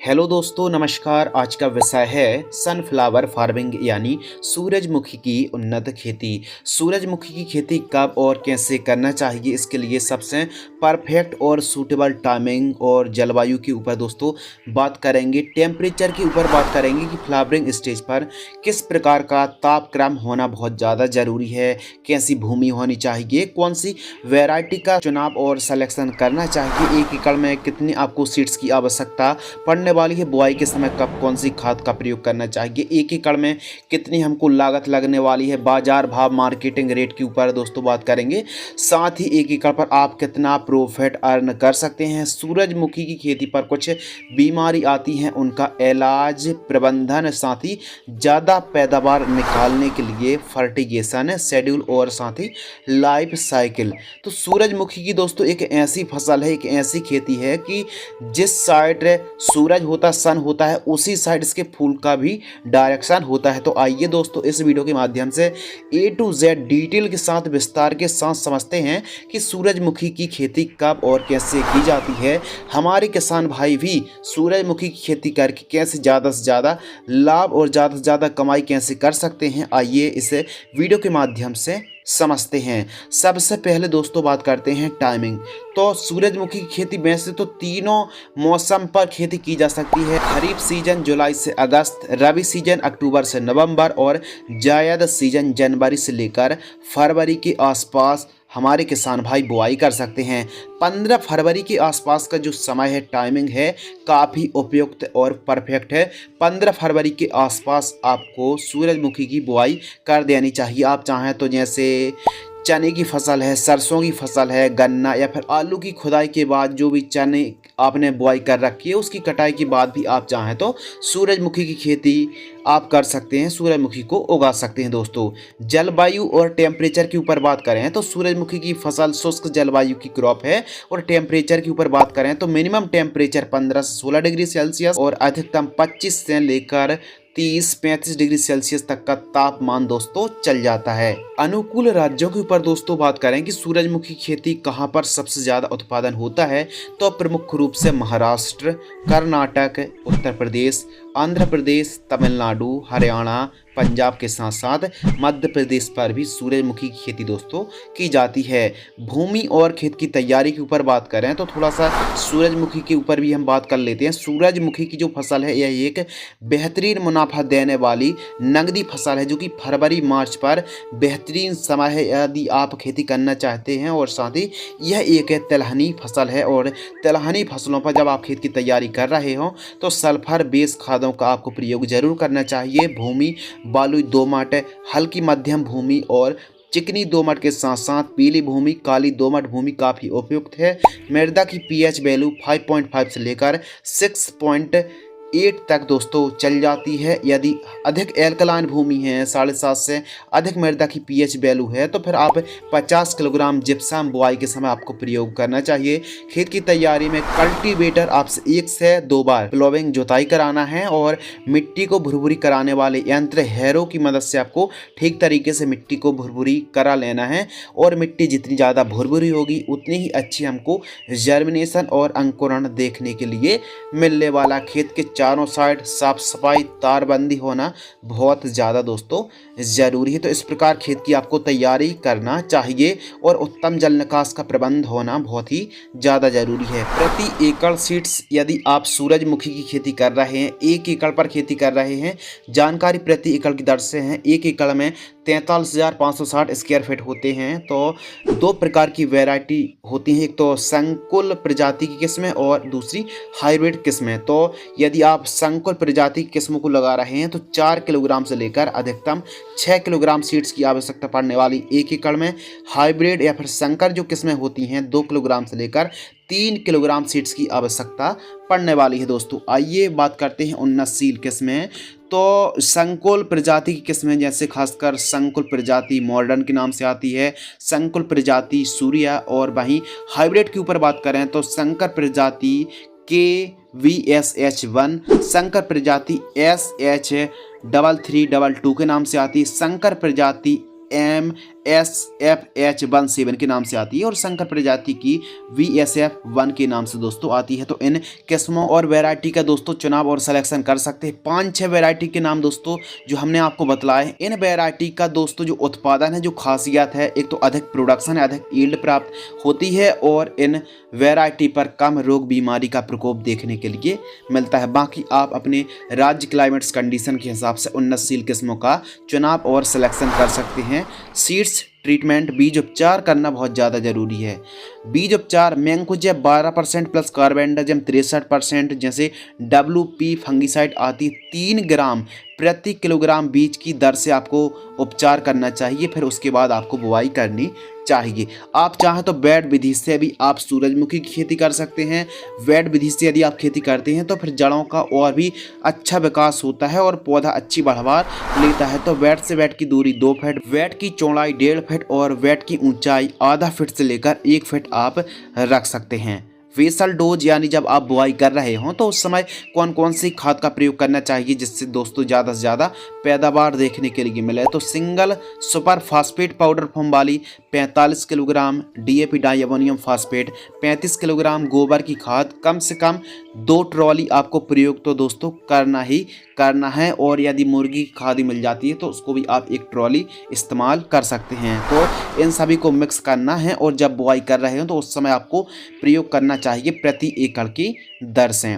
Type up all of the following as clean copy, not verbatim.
Hello दोस्तों, नमस्कार। आज का विषय है सनफ्लावर फार्मिंग यानी सूरजमुखी की उन्नत खेती। सूरजमुखी की खेती कब और कैसे करना चाहिए, इसके लिए सबसे परफेक्ट और सूटेबल टाइमिंग और जलवायु के ऊपर दोस्तों बात करेंगे। टेम्परेचर के ऊपर बात करेंगे कि फ्लावरिंग स्टेज पर किस प्रकार का तापक्रम होना बहुत ज़्यादा ज़रूरी है, कैसी भूमि होनी चाहिए, कौन सी वैरायटी का चुनाव और सिलेक्शन करना चाहिए, एक एकड़ में कितनी आपको सीड्स की आवश्यकता पड़ने वाली है, बुआई के समय कब कौन सी खाद का प्रयोग करना चाहिए, एक एकड़ में कितनी हमको लागत लगने वाली है, बाजार भाव मार्केटिंग रेट के ऊपर दोस्तों बात करेंगे। साथ ही एक एकड़ पर आप कितना प्रॉफिट अर्न कर सकते हैं। सूरजमुखी की खेती पर कुछ बीमारी आती हैं, उनका इलाज, प्रबंधन, साथ ही ज़्यादा पैदावार निकालने के लिए फर्टिगेशन शेड्यूल और साथ ही लाइफ साइकिल। तो सूरजमुखी की दोस्तों एक ऐसी फसल है, एक ऐसी खेती है कि जिस साइड सूरज होता, सन होता है, उसी साइड इसके फूल का भी डायरेक्शन होता है। तो आइए दोस्तों इस वीडियो के माध्यम से ए टू जेड डिटेल के साथ विस्तार के साथ समझते हैं कि सूरजमुखी की खेती कब और कैसे की जाती है। हमारे किसान भाई भी सूरजमुखी की खेती करके कैसे ज़्यादा से ज़्यादा लाभ और ज़्यादा से ज़्यादा कमाई कैसे कर सकते हैं, आइए इस वीडियो के माध्यम से समझते हैं। सबसे पहले दोस्तों बात करते हैं टाइमिंग। तो सूरजमुखी की खेती में से तो तीनों मौसम पर खेती की जा सकती है। खरीफ सीजन जुलाई से अगस्त, रबी सीजन अक्टूबर से नवंबर और जायद सीजन जनवरी से लेकर फरवरी के आसपास हमारे किसान भाई बुआई कर सकते हैं। 15 फरवरी के आसपास का जो समय है, टाइमिंग है, काफ़ी उपयुक्त और परफेक्ट है। 15 फरवरी के आसपास आपको सूरजमुखी की बुआई कर देनी चाहिए। आप चाहें तो जैसे चने की फसल है, सरसों की फसल है, गन्ना या फिर आलू की खुदाई के बाद जो भी चने आपने बुआई कर रखी है, उसकी कटाई के बाद भी आप चाहें तो सूरजमुखी की खेती आप कर सकते हैं, सूरजमुखी को उगा सकते हैं। दोस्तों जलवायु और टेम्परेचर के ऊपर बात करें तो सूरजमुखी की फसल शुष्क जलवायु की क्रॉप है। और टेम्परेचर के ऊपर बात करें तो मिनिमम टेम्परेचर 15 से 16 डिग्री सेल्सियस और अधिकतम 25 से लेकर 30-35 डिग्री सेल्सियस तक का तापमान दोस्तों चल जाता है। अनुकूल राज्यों के ऊपर दोस्तों बात करें कि सूरजमुखी खेती कहां पर सबसे ज्यादा उत्पादन होता है, तो प्रमुख रूप से महाराष्ट्र, कर्नाटक, उत्तर प्रदेश, आंध्र प्रदेश, तमिलनाडु, हरियाणा, पंजाब के साथ साथ मध्य प्रदेश पर भी सूरजमुखी की खेती दोस्तों की जाती है। भूमि और खेत की तैयारी के ऊपर बात करें तो थोड़ा सा सूरजमुखी के ऊपर भी हम बात कर लेते हैं। सूरजमुखी की जो फसल है यह एक बेहतरीन मुनाफा देने वाली नगदी फसल है, जो कि फरवरी मार्च पर बेहतरीन समय है यदि आप खेती करना चाहते हैं। और साथ ही यह एक तिलहनी फसल है, और तिलहनी फसलों पर जब आप खेत की तैयारी कर रहे हो तो सल्फर बेस खादों का आपको प्रयोग जरूर करना चाहिए। भूमि बालुई दोमट, हल्की मध्यम भूमि और चिकनी दोमट के साथ साथ पीली भूमि, काली दोमट भूमि काफ़ी उपयुक्त है। मृदा की पीएच वैल्यू 5.5 से लेकर 6.8 तक दोस्तों चल जाती है। यदि अधिक एल्कलाइन भूमि है, 7.5 से अधिक मृदा की पीएच वैल्यू है, तो फिर आप 50 किलोग्राम जिप्सम बुआई के समय आपको प्रयोग करना चाहिए। खेत की तैयारी में कल्टीवेटर आपसे 1 से 2 बार प्लोविंग जुताई कराना है, और मिट्टी को भुरभुरी कराने वाले यंत्र हैरो की मदद से आपको ठीक तरीके से मिट्टी को भुरभुरी करा लेना है। और मिट्टी जितनी ज़्यादा भुरभुरी होगी उतनी ही अच्छी हमको जर्मिनेशन और अंकुरण देखने के लिए मिलने वाला। खेत के चारों साइड साफ सफाई, तारबंदी होना बहुत ज़्यादा दोस्तों ज़रूरी है। तो इस प्रकार खेत की आपको तैयारी करना चाहिए, और उत्तम जल निकास का प्रबंध होना बहुत ही ज़्यादा ज़रूरी है। प्रति एकड़ सीड्स यदि आप सूरजमुखी की खेती कर रहे हैं, एक एकड़ पर खेती कर रहे हैं, जानकारी प्रति एकड़ की दर से है। एक एकड़ में 43,560 स्क्वायर फीट होते हैं। तो 2 प्रकार की वैरायटी होती हैं, एक तो संकुल प्रजाति की किस्में और दूसरी हाइब्रिड किस्में। तो यदि आप संकुल प्रजाति की किस्मों को लगा रहे हैं तो 4 किलोग्राम से लेकर अधिकतम 6 किलोग्राम सीड्स की आवश्यकता पड़ने वाली एक एकड़ में। हाइब्रिड या फिर संकर जो किस्में होती हैं 2 किलोग्राम से लेकर 3 किलोग्राम सीड्स की आवश्यकता पड़ने वाली है। दोस्तों आइए बात करते हैं उन्नतशील किस्में। तो संकुल प्रजाति की किस्में जैसे खासकर संकुल प्रजाति मॉडर्न के नाम से आती है, संकुल प्रजाति सूर्या, और वहीं हाइब्रिड के ऊपर बात करें तो संकर प्रजाति KVSH1, संकर प्रजाति SH3322 के नाम से आती है, संकर प्रजाति VSFH17 के नाम से आती है और संकर प्रजाति की VSF1 के नाम से दोस्तों आती है। तो इन किस्मों और वैरायटी का दोस्तों चुनाव और सिलेक्शन कर सकते हैं। 5-6 वैरायटी के नाम दोस्तों जो हमने आपको बतलाए। इन वैरायटी का दोस्तों जो उत्पादन है, जो खासियत है, एक तो अधिक प्रोडक्शन है, अधिक यील्ड प्राप्त होती है और इन वैरायटी पर कम रोग बीमारी का प्रकोप देखने के लिए मिलता है। बाकी आप अपने राज्य क्लाइमेट्स कंडीशन के हिसाब से उन्नतशील किस्मों का चुनाव और सिलेक्शन कर सकते हैं। सीड्स ट्रीटमेंट, बीज उपचार करना बहुत ज़्यादा जरूरी है। बीज उपचार मैंकोजेब 12% प्लस कार्बेंडाजिम 63%, जैसे WP फंगिसाइड आती 3 ग्राम प्रति किलोग्राम बीज की दर से आपको उपचार करना चाहिए। फिर उसके बाद आपको बुआई करनी चाहिए। आप चाहें तो बेड विधि से भी आप सूरजमुखी की खेती कर सकते हैं। बेड विधि से यदि आप खेती करते हैं तो फिर जड़ों का और भी अच्छा विकास होता है और पौधा अच्छी बढ़वार लेता है। तो बेड से बेड की दूरी 2 फीट, बेड की चौड़ाई 1.5 फीट और बेड की ऊंचाई आधा फीट से लेकर 1 फीट आप रख सकते हैं। फेसल डोज यानी जब आप बुआई कर रहे हों तो उस समय कौन कौन सी खाद का प्रयोग करना चाहिए जिससे दोस्तों ज़्यादा से ज़्यादा पैदावार देखने के लिए मिले। तो single super phosphate powder form वाली 45 kilogram, DAP di ammonium phosphate 35 kilogram, गोबर की खाद कम से कम 2 ट्रॉली आपको प्रयोग तो दोस्तों करना ही करना है। और यदि मुर्गी की खाद मिल जाती है तो उसको भी आप 1 ट्रॉली इस्तेमाल कर सकते हैं। तो इन सभी को मिक्स करना है और जब बुआई कर रहे हो तो उस समय आपको प्रयोग करना चाहिए प्रति एकड़ की दर से।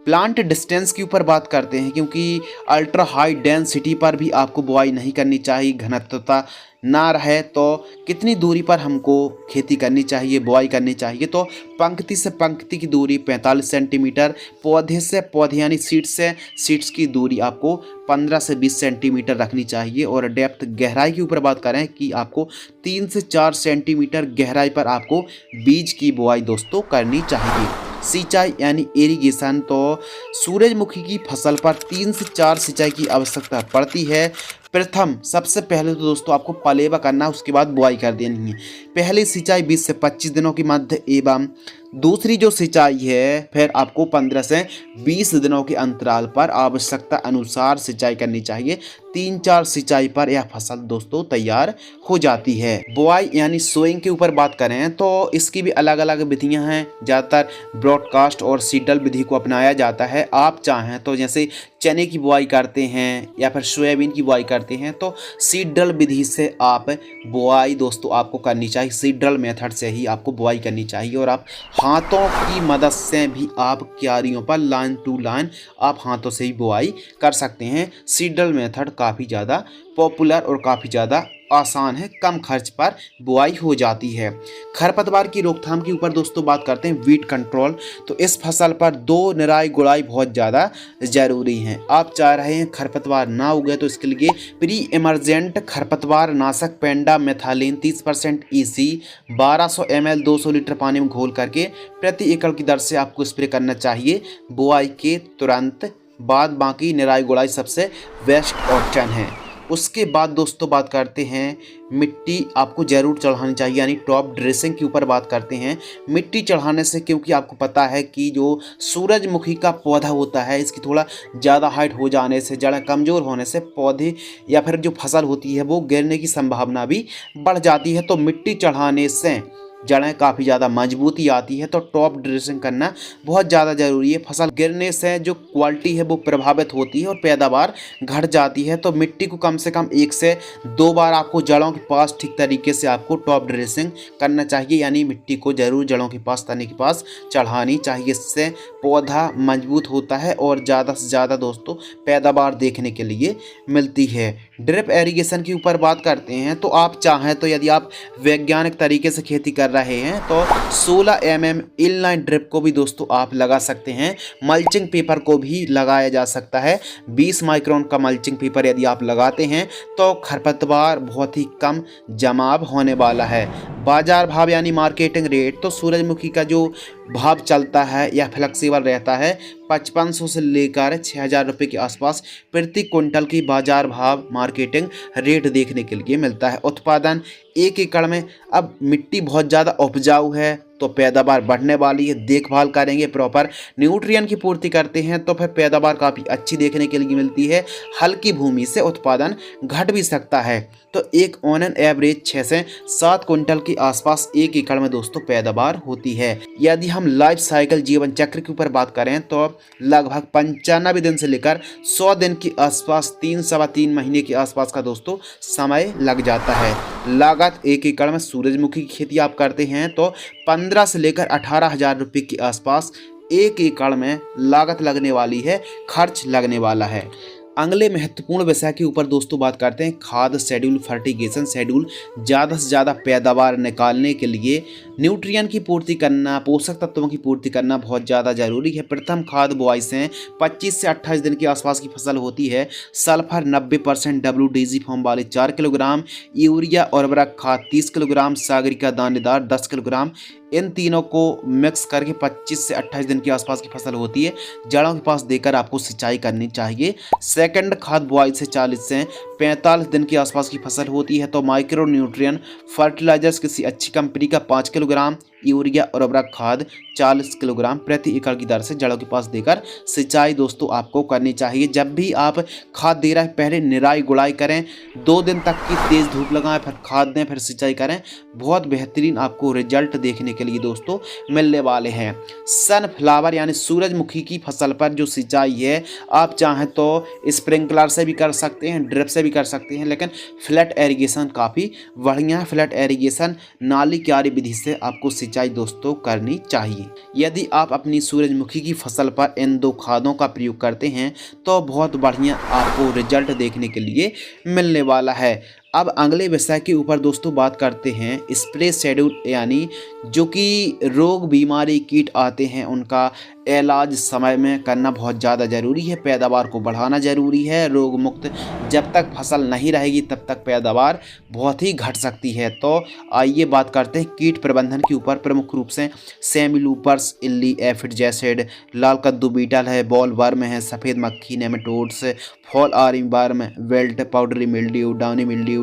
प्लांट डिस्टेंस के ऊपर बात करते हैं, क्योंकि अल्ट्रा हाई डेंसिटी पर भी आपको बुआई नहीं करनी चाहिए। घनत्वता ना रहे तो कितनी दूरी पर हमको खेती करनी चाहिए, बुआई करनी चाहिए। तो पंक्ति से पंक्ति की दूरी 45 सेंटीमीटर, पौधे से पौधे यानी सीड्स से सीड्स की दूरी आपको 15 से 20 सेंटीमीटर रखनी चाहिए। और डेप्थ गहराई के ऊपर बात करें कि आपको 3 से 4 सेंटीमीटर गहराई पर आपको बीज की बुआई दोस्तों करनी चाहिए। सिंचाई यानी इरिगेशन, तो सूरजमुखी की फसल पर 3 से 4 सिंचाई की आवश्यकता पड़ती है। प्रथम सबसे पहले तो दोस्तों आपको पलेवा करना है, उसके बाद बुआई कर देनी है। पहली सिंचाई 20 से 25 दिनों की मध्य एवं दूसरी जो सिंचाई है फिर आपको 15 से 20 दिनों के अंतराल पर आवश्यकता अनुसार सिंचाई करनी चाहिए। 3-4 सिंचाई पर यह फसल दोस्तों तैयार हो जाती है। बुआई यानी सोइंग के ऊपर बात करें तो इसकी भी अलग अलग विधियां हैं। ज़्यादातर ब्रॉडकास्ट और सीडल विधि को अपनाया जाता है। आप चाहें तो जैसे चने की बुआई करते हैं या फिर सोयाबीन की बुआई करते हैं तो सीडल विधि से आप बुआई दोस्तों आपको करनी चाहिए। सीडल मेथड से ही आपको बुआई करनी चाहिए। और आप हाथों की मदद से भी आप क्यारियों पर लाइन टू लाइन आप हाथों से ही बुआई कर सकते हैं। सीडल मेथड काफ़ी ज़्यादा पॉपुलर और काफ़ी ज़्यादा आसान है, कम खर्च पर बुआई हो जाती है। खरपतवार की रोकथाम के ऊपर दोस्तों बात करते हैं, वीड कंट्रोल। तो इस फसल पर 2 निराई गुड़ाई बहुत ज़्यादा ज़रूरी है। आप चाह रहे हैं खरपतवार ना उगे तो इसके लिए प्री इमरजेंट खरपतवार नाशक पेंडा मेथालिन 30% EC 1200 ml 200 लीटर पानी में घोल करके प्रति एकड़ की दर से आपको स्प्रे करना चाहिए बुआई के तुरंत बाद। बाकी निराई गुड़ाई सबसे बेस्ट ऑप्शन है। उसके बाद दोस्तों बात करते हैं मिट्टी आपको ज़रूर चढ़ानी चाहिए, यानी टॉप ड्रेसिंग के ऊपर बात करते हैं। मिट्टी चढ़ाने से, क्योंकि आपको पता है कि जो सूरजमुखी का पौधा होता है इसकी थोड़ा ज़्यादा हाइट हो जाने से, जड़ कमज़ोर होने से पौधे या फिर जो फसल होती है वो गिरने की संभावना भी बढ़ जाती है। तो मिट्टी चढ़ाने से जड़ें काफ़ी ज़्यादा मजबूती आती है। तो टॉप ड्रेसिंग करना बहुत ज़्यादा ज़रूरी है। फसल गिरने से जो क्वालिटी है वो प्रभावित होती है और पैदावार घट जाती है। तो मिट्टी को कम से कम 1 से 2 बार आपको जड़ों के पास ठीक तरीके से आपको टॉप ड्रेसिंग करना चाहिए, यानी मिट्टी को ज़रूर जड़ों के पास, तने के पास चढ़ानी चाहिए। इससे पौधा मजबूत होता है और ज़्यादा से ज़्यादा दोस्तों पैदावार देखने के लिए मिलती है। ड्रिप एरीगेशन के ऊपर बात करते हैं तो आप चाहें तो यदि आप वैज्ञानिक तरीके से खेती कर रहे हैं तो 16 mm इनलाइन ड्रिप को भी दोस्तों आप लगा सकते हैं। मल्चिंग पेपर को भी लगाया जा सकता है। 20 माइक्रोन का मल्चिंग पेपर यदि आप लगाते हैं तो खरपतवार बहुत ही कम जमाव होने वाला है। बाजार भाव यानी मार्केटिंग रेट, तो सूरजमुखी का जो भाव चलता है यह फ्लेक्सिबल रहता है। 5500 से लेकर 6000 रुपये के आसपास प्रति क्विंटल की बाजार भाव मार्केटिंग रेट देखने के लिए मिलता है। उत्पादन 1 एकड़ में अब मिट्टी बहुत ज़्यादा उपजाऊ है तो पैदावार बढ़ने वाली है। देखभाल करेंगे, प्रॉपर न्यूट्रिएंट की पूर्ति करते हैं तो फिर पैदावार काफ़ी अच्छी देखने के लिए मिलती है। हल्की भूमि से उत्पादन घट भी सकता है। तो एक ऑन एन एवरेज 6 से 7 क्विंटल के आसपास 1 एकड़ में दोस्तों पैदावार होती है। यदि हम लाइफ साइकिल जीवन चक्र के ऊपर बात करें तो लगभग 95 दिन से लेकर 100 दिन के आसपास 3 सवा 3 महीने के आसपास का दोस्तों समय लग जाता है। लागत 1 एकड़ में सूरजमुखी की खेती आप करते हैं तो 15 से लेकर 18,000 रुपये के आसपास 1 एकड़ में लागत लगने वाली है, खर्च लगने वाला है। अगले महत्वपूर्ण विषय के ऊपर दोस्तों बात करते हैं खाद शेड्यूल, फर्टिगेशन शेड्यूल। ज़्यादा से ज़्यादा पैदावार निकालने के लिए न्यूट्रिएंट की पूर्ति करना, पोषक तत्वों की पूर्ति करना बहुत ज़्यादा जरूरी है। प्रथम खाद बुआई से 25 से 28 दिन के आसपास की फसल होती है। सल्फर 90%, WDG फॉर्म वाले 4 किलोग्राम, यूरिया उर्वरक खाद 30 किलोग्राम, सागरिका दानेदार 10 किलोग्राम। इन तीनों को मिक्स करके 25 से 28 दिन के आसपास की फसल होती है। जड़ों के पास देकर आपको सिंचाई करनी चाहिए। सेकंड खाद बुआई से 40 से 45 दिन के आसपास की फसल होती है। तो माइक्रो न्यूट्रिएंट फर्टिलाइजर्स किसी अच्छी कंपनी का 5 किलोग्राम, यूरिया और उर्वरक खाद 40 किलोग्राम प्रति एकड़ की दर से जड़ों के पास देकर सिंचाई दोस्तों आपको करनी चाहिए। जब भी आप खाद दे रहे हैं पहले निराई गुड़ाई करें, 2 दिन तक की तेज़ धूप लगाएं, फिर खाद दें, फिर सिंचाई करें। बहुत बेहतरीन आपको रिजल्ट देखने के लिए दोस्तों मिलने वाले हैं। सनफ्लावर यानी सूरजमुखी की फसल पर जो सिंचाई है आप चाहें तो स्प्रिंकलर से भी कर सकते हैं, ड्रिप से भी कर सकते हैं, लेकिन फ्लैट एरीगेशन काफ़ी बढ़िया है। फ्लैट एरीगेशन नाली क्यारी विधि से आपको सिंचाई दोस्तों करनी चाहिए। यदि आप अपनी सूरजमुखी की फसल पर इन 2 खादों का प्रयोग करते हैं तो बहुत बढ़िया आपको रिजल्ट देखने के लिए मिलने वाला है। अब अगले विषय के ऊपर दोस्तों बात करते हैं स्प्रे शेड्यूल, यानी जो कि रोग बीमारी कीट आते हैं उनका इलाज समय में करना बहुत ज़्यादा ज़रूरी है। पैदावार को बढ़ाना ज़रूरी है। रोग मुक्त जब तक फसल नहीं रहेगी तब तक पैदावार बहुत ही घट सकती है। तो आइए बात करते हैं कीट प्रबंधन के ऊपर। प्रमुख रूप से सेमिलूपर्स, इल्ली, एफिड जैसिड, लाल कद्दू बीटल है, बॉल वर्म है, सफ़ेद मक्खी, nematodes, fall army worm, wilt, powdery mildew, downy mildew,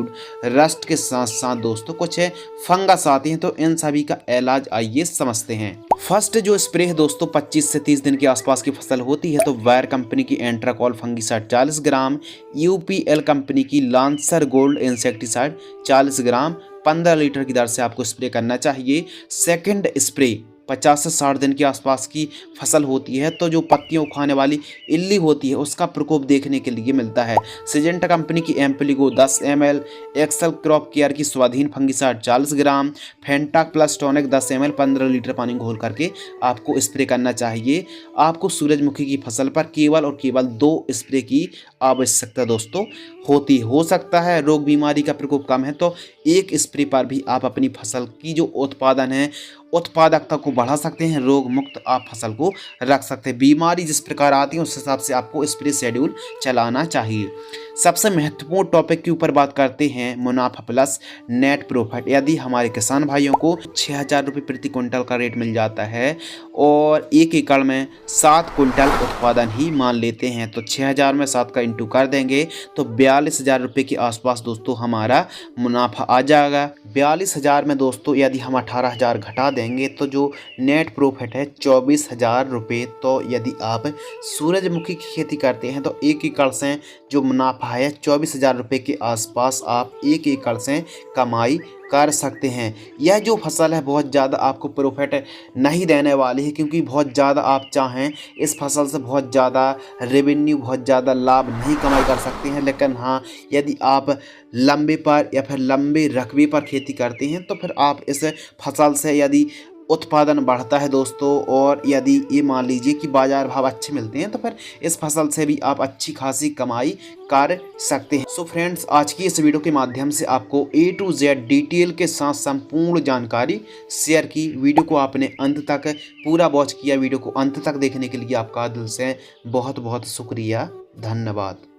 rust के साथ साथ दोस्तों कुछ फंगस आती हैं। तो इन सभी का इलाज आइए समझते हैं। फर्स्ट जो स्प्रे है दोस्तों 25 से 30 दिन के आसपास की फसल होती है तो वायर कंपनी की एंट्राकॉल फंगीसाइड 40 ग्राम, UPL कंपनी की लांसर गोल्ड इंसेक्टिसाइड 40 ग्राम 15 लीटर की दर से आपको स्प्रे करना चाहिए। सेकंड स्प्रे 50 से 60 दिन के आसपास की फसल होती है तो जो पत्तियों को खाने वाली इल्ली होती है उसका प्रकोप देखने के लिए मिलता है। सिजेंटा कंपनी की Ampligo 10 ml, Excel crop care की स्वाधीन फंगीसाइड 40 ग्राम, फेंटाक प्लस टॉनिक 10 ml 15 लीटर पानी घोल करके आपको स्प्रे करना चाहिए। आपको सूरजमुखी की फसल पर केवल और केवल 2 स्प्रे की आवश्यकता दोस्तों होती हो सकता है रोग बीमारी का प्रकोप कम है तो 1 स्प्रे पर भी आप अपनी फसल की जो उत्पादन है उत्पादकता को बढ़ा सकते हैं। रोग मुक्त आप फसल को रख सकते हैं। बीमारी जिस प्रकार आती है उस हिसाब से आपको स्प्रे शेड्यूल चलाना चाहिए। सबसे महत्वपूर्ण टॉपिक के ऊपर बात करते हैं मुनाफा प्लस नेट प्रॉफिट। यदि हमारे किसान भाइयों को 6,000 रुपये प्रति क्विंटल का रेट मिल जाता है और 1 एकड़ में 7 क्विंटल उत्पादन ही मान लेते हैं तो 6,000 में 7 का इंटू कर देंगे तो 42,000 रुपये के आसपास दोस्तों हमारा मुनाफा आ जाएगा। 42,000 में दोस्तों यदि हम 18,000 घटा देंगे तो जो नेट प्रॉफिट है 24,000 रुपये। तो यदि आप सूरजमुखी की खेती करते हैं तो 1 एकड़ से जो मुनाफा है 24,000 रुपये के आसपास आप 1 एकड़ से कमाई कर सकते हैं। यह जो फसल है बहुत ज़्यादा आपको प्रॉफिट नहीं देने वाली है क्योंकि बहुत ज़्यादा आप चाहें इस फसल से बहुत ज़्यादा रेवेन्यू, बहुत ज़्यादा लाभ नहीं कमाई कर सकते हैं। लेकिन हाँ, यदि आप लंबे पर या फिर लंबे रकबे पर खेती करते हैं तो फिर आप इस फसल से यदि उत्पादन बढ़ता है दोस्तों और यदि ये मान लीजिए कि बाज़ार भाव अच्छे मिलते हैं तो फिर इस फसल से भी आप अच्छी खासी कमाई कर सकते हैं। सो फ्रेंड्स, आज की इस वीडियो के माध्यम से आपको A to Z डिटेल के साथ संपूर्ण जानकारी शेयर की। वीडियो को आपने अंत तक पूरा वॉच किया। वीडियो को अंत तक देखने के लिए आपका दिल से बहुत बहुत शुक्रिया, धन्यवाद।